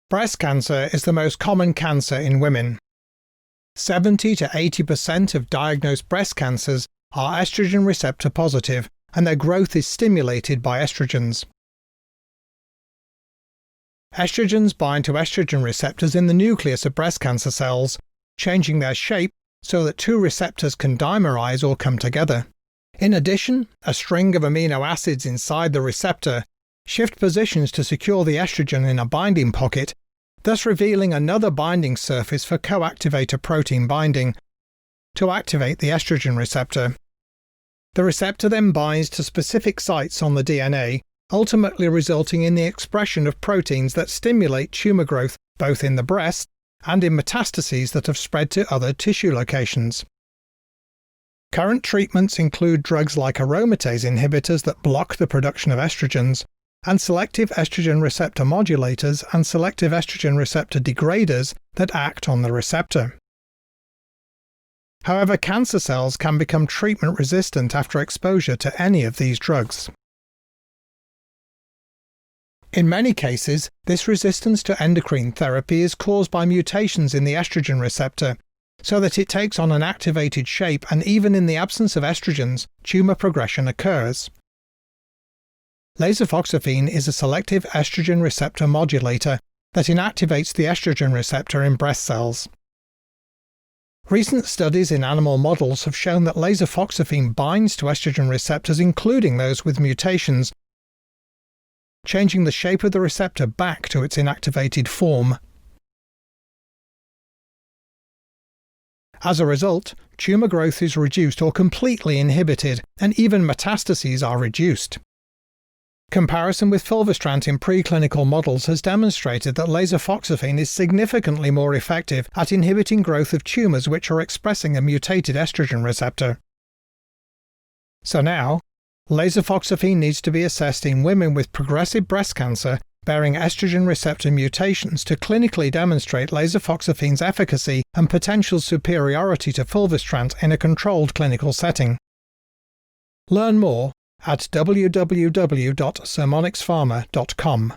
Breast cancer is the most common cancer in women. 70 to 80% of diagnosed breast cancers are estrogen receptor positive, and their growth is stimulated by estrogens. Estrogens bind to estrogen receptors in the nucleus of breast cancer cells, changing their shape so that two receptors can dimerize or come together. In addition, a string of amino acids inside the receptor shift positions to secure the estrogen in a binding pocket, thus revealing another binding surface for coactivator protein binding to activate the estrogen receptor. The receptor then binds to specific sites on the DNA, ultimately resulting in the expression of proteins that stimulate tumor growth both in the breast and in metastases that have spread to other tissue locations. Current treatments include drugs like aromatase inhibitors that block the production of estrogens, and selective estrogen receptor modulators and selective estrogen receptor degraders that act on the receptor. However, cancer cells can become treatment resistant after exposure to any of these drugs. In many cases, this resistance to endocrine therapy is caused by mutations in the estrogen receptor, so that it takes on an activated shape, and even in the absence of estrogens, tumor progression occurs. Lasofoxifene is a selective estrogen receptor modulator that inactivates the estrogen receptor in breast cells. Recent studies in animal models have shown that lasofoxifene binds to estrogen receptors, including those with mutations, changing the shape of the receptor back to its inactivated form. As a result, tumor growth is reduced or completely inhibited, and even metastases are reduced. Comparison with fulvestrant in preclinical models has demonstrated that lasofoxifene is significantly more effective at inhibiting growth of tumors which are expressing a mutated estrogen receptor. So now, lasofoxifene needs to be assessed in women with progressive breast cancer bearing estrogen receptor mutations to clinically demonstrate lasofoxifene's efficacy and potential superiority to fulvestrant in a controlled clinical setting. Learn more at www.sermonixpharma.com.